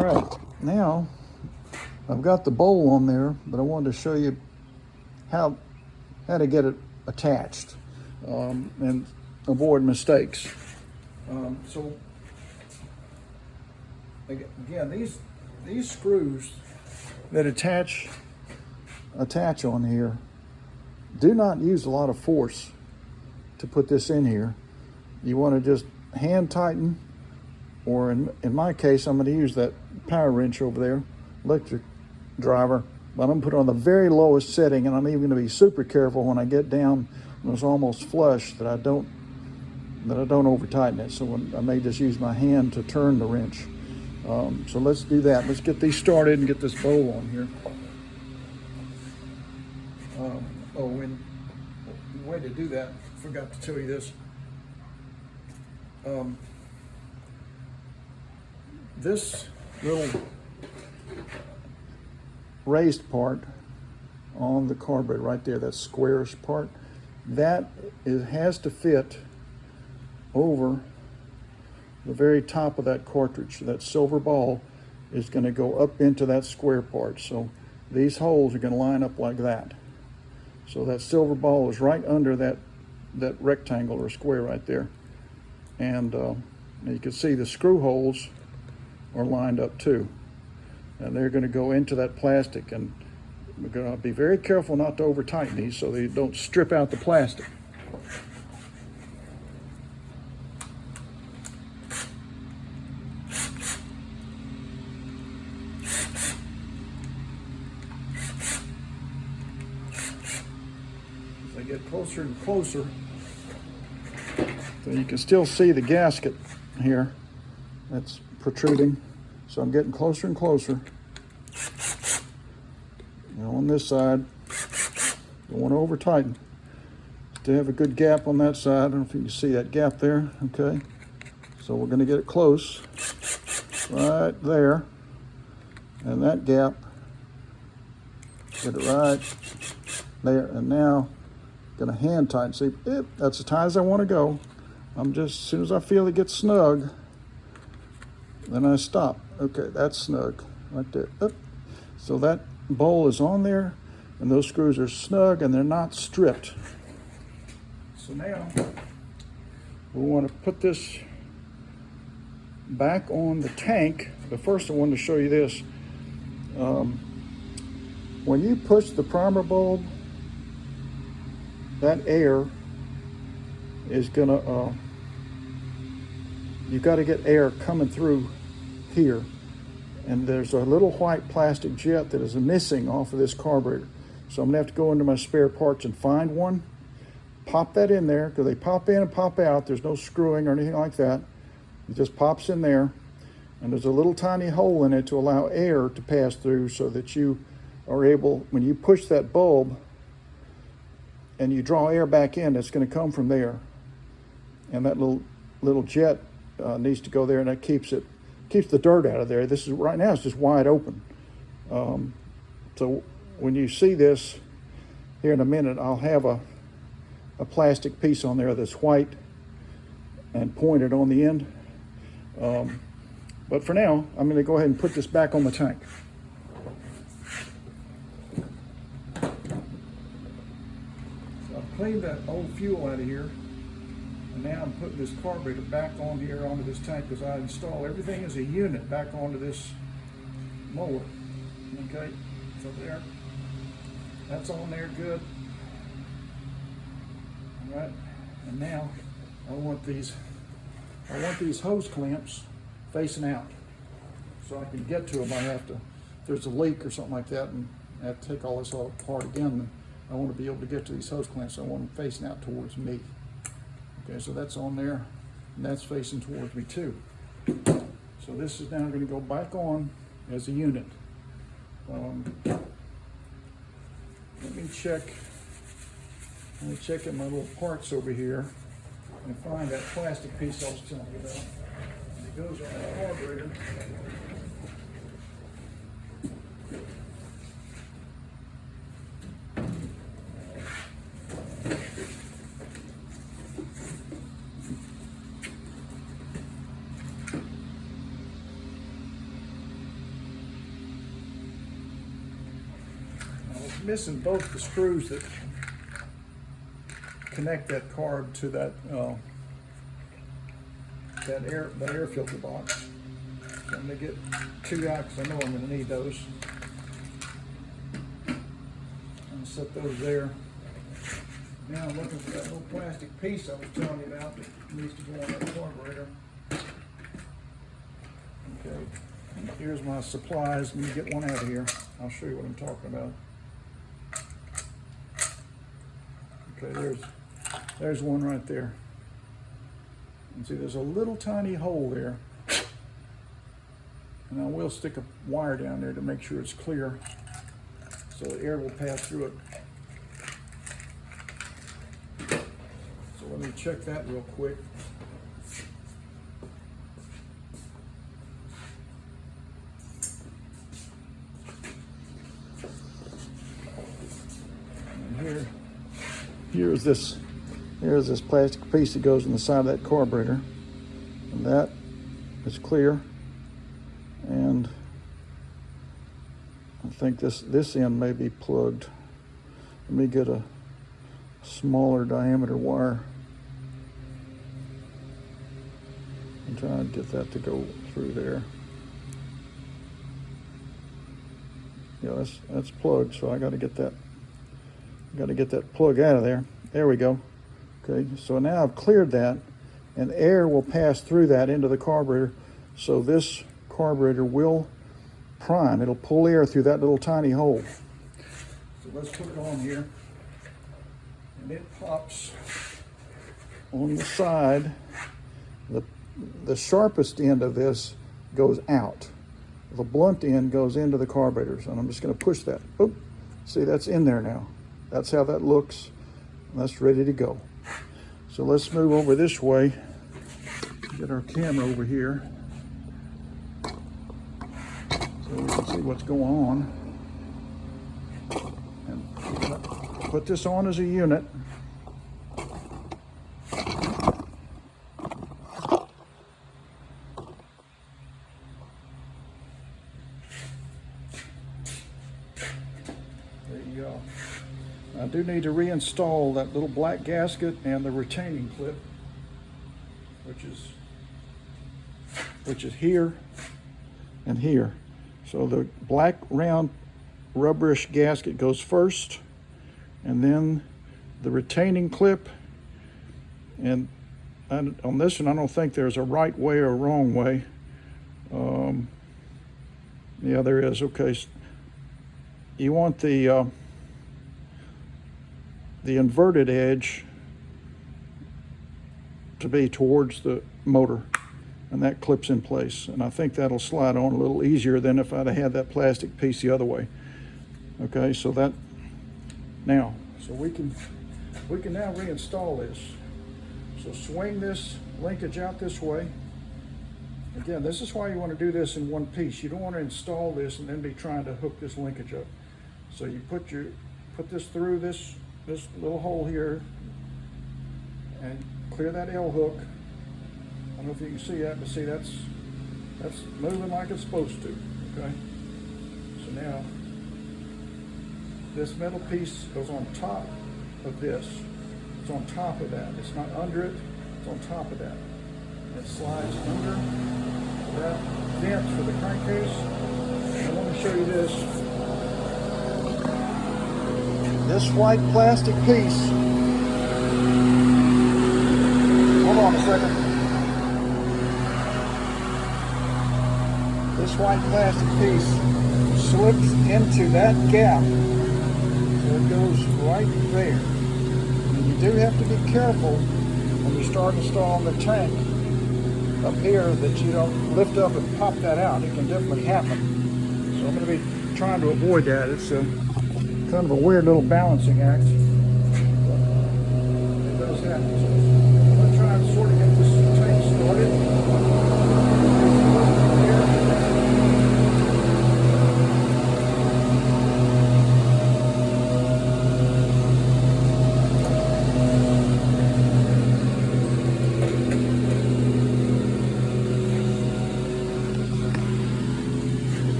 All right, now I've got the bowl on there, but I wanted to show you how to get it attached and avoid mistakes. So again, these screws that attach on here, do not use a lot of force to put this in here. You want to just hand tighten, or in my case, I'm going to use that power wrench over there, electric driver, but I'm going to put it on the very lowest setting, and I'm even going to be super careful when I get down when it's almost flush that I don't over tighten it. So I may just use my hand to turn the wrench. So let's do that. Let's get these started and get this bowl on here. And the way to do that, I forgot to tell you this. This little raised part on the carburetor right there, that squarish part, has to fit over the very top of that cartridge. That silver ball is going to go up into that square part. So these holes are going to line up like that. So that silver ball is right under that rectangle or square right there. And you can see the screw holes are lined up too. And they're going to go into that plastic, and we're going to be very careful not to over tighten these so they don't strip out the plastic. As I get closer and closer, so you can still see the gasket here that's protruding. So I'm getting closer and closer. On this side, don't want to over tighten. Still have a good gap on that side. I don't know if you can see that gap there. Okay, so we're going to get it close, right there, and that gap. Get it right there, and now I'm going to hand tighten. See, that's as tight as I want to go. I'm just, as soon as I feel it gets snug, then I stop. Okay, that's snug right there. So that bowl is on there, and those screws are snug and they're not stripped. So now we want to put this back on the tank. But first I wanted to show you this. When you push the primer bulb, that air is gonna, you've got to get air coming through here. And there's a little white plastic jet that is missing off of this carburetor. So I'm gonna have to go into my spare parts and find one, pop that in there, because they pop in and pop out. There's no screwing or anything like that. It just pops in there, and there's a little tiny hole in it to allow air to pass through, so that you are able, when you push that bulb and you draw air back in, it's gonna come from there. And that little jet needs to go there, and that keeps the dirt out of there. This is right now, it's just wide open. So when you see this here in a minute, I'll have a plastic piece on there that's white and pointed on the end. But for now, I'm going to go ahead and put this back on the tank. So I've cleaned that old fuel out of here. And now I'm putting this carburetor back on here onto this tank, because I install everything as a unit back onto this mower. Okay, so there, that's on there good. All right, and now I want these hose clamps facing out, so I can get to them. I have to, if there's a leak or something like that, and I have to take all this all apart again, I want to be able to get to these hose clamps. So I want them facing out towards me. Okay, so that's on there, and that's facing towards me too. So this is now going to go back on as a unit. Let me check in my little parts over here and find that plastic piece I was telling you about. It goes on the carburetor. missing both the screws that connect that carb to that that air filter box. So I'm gonna get 2 out because I know I'm gonna need those. And set those there. Now I'm looking for that little plastic piece I was telling you about that needs to go on that carburetor. Okay, here's my supplies. Let me get one out of here. I'll show you what I'm talking about. Okay, there's one right there. And see, there's a little tiny hole there. And I will stick a wire down there to make sure it's clear so the air will pass through it. So let me check that real quick. And here's this plastic piece that goes in the side of that carburetor. And that is clear. And I think this end may be plugged. Let me get a smaller diameter wire and try to get that to go through there. Yeah, that's plugged, so I got to get that plug out of there. There we go. Okay, so now I've cleared that, and air will pass through that into the carburetor, so this carburetor will prime. It'll pull air through that little tiny hole. So let's put it on here. And it pops on the side. The sharpest end of this goes out. The blunt end goes into the carburetors. And I'm just going to push that. Oop. See, that's in there now. That's how that looks. That's ready to go. So let's move over this way. Get our camera over here, so we can see what's going on. And put this on as a unit. There you go. I do need to reinstall that little black gasket and the retaining clip, which is here and here. So the black round rubberish gasket goes first, and then the retaining clip. And on this one, I don't think there's a right way or a wrong way. Yeah, there is. Okay, you want the inverted edge to be towards the motor, and that clips in place. And I think that'll slide on a little easier than if I'd have had that plastic piece the other way. Okay, so that now, so we can now reinstall this. So swing this linkage out this way. Again, this is why you want to do this in one piece. You don't want to install this and then be trying to hook this linkage up. So you put this through this little hole here and clear that L hook. I don't know if you can see that, but see that's moving like it's supposed to. Okay. So now this metal piece goes on top of this. It's on top of that. It's not under it. It's on top of that. It slides under that vent for the crankcase. And I want to show you this. This white plastic piece. Hold on a second. This white plastic piece slips into that gap. So it goes right there. And you do have to be careful when you start installing the tank up here that you don't lift up and pop that out. It can definitely happen. So I'm going to be trying to avoid that. It's kind of a weird little balancing act. But it does happen. So I'm going to try and sort of get this tank started.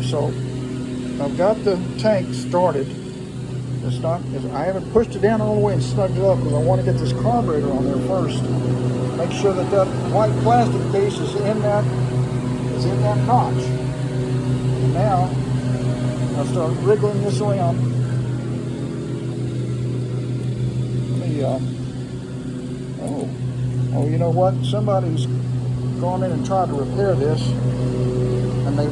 So I've got the tank started, It's not, I haven't pushed it down all the way and snugged it up because I want to get this carburetor on there first. Make sure that that white plastic piece is in that notch. And now I'll start wriggling this around. Let me, oh, you know what? Somebody's gone in and tried to repair this, and they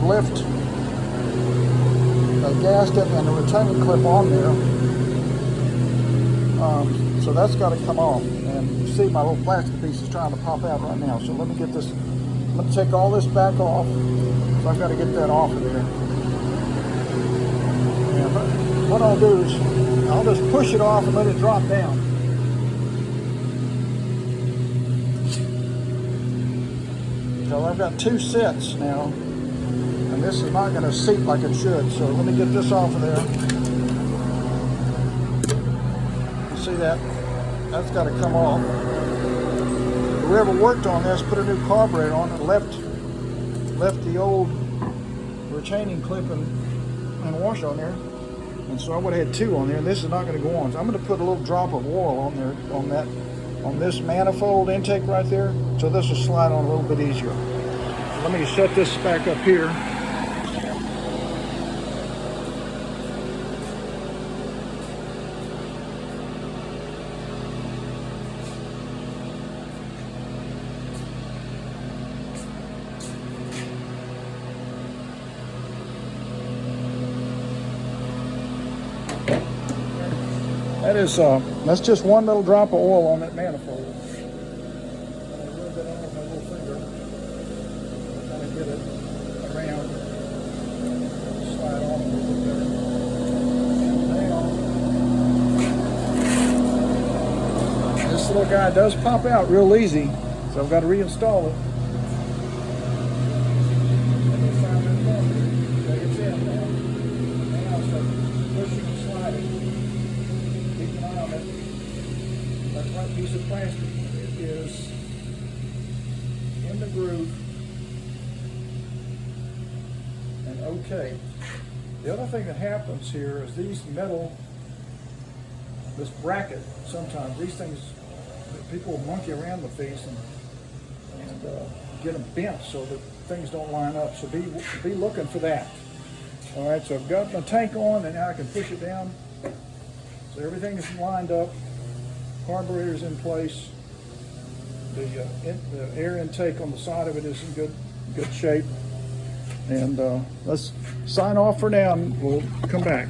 gasked it and the retaining clip on there. So that's got to come off. And you see my little plastic piece is trying to pop out right now. So let me get this, I'm going to take all this back off. So I've got to get that off of there. And what I'll do is I'll just push it off and let it drop down. So I've got two sets now. And this is not going to seat like it should. So let me get this off of there. You see that? That's got to come off. Whoever worked on this put a new carburetor on and left the old retaining clip and washer on there. And so I would have had two on there, and this is not going to go on. So I'm going to put a little drop of oil on there, on this manifold intake right there, so this will slide on a little bit easier. Let me set this back up here. That's just one little drop of oil on that manifold. A little bit on with my little finger. Kind of get it around. Slide on a little bit there. This little guy does pop out real easy, so I've got to reinstall it. Piece of plastic. It is in the groove and okay. The other thing that happens here is this bracket, sometimes these things, people monkey around with these and get them bent so that things don't line up. So be looking for that. All right, so I've got my tank on and now I can push it down. So everything is lined up. Carburetor's in place. The air intake on the side of it is in good shape. And let's sign off for now and we'll come back.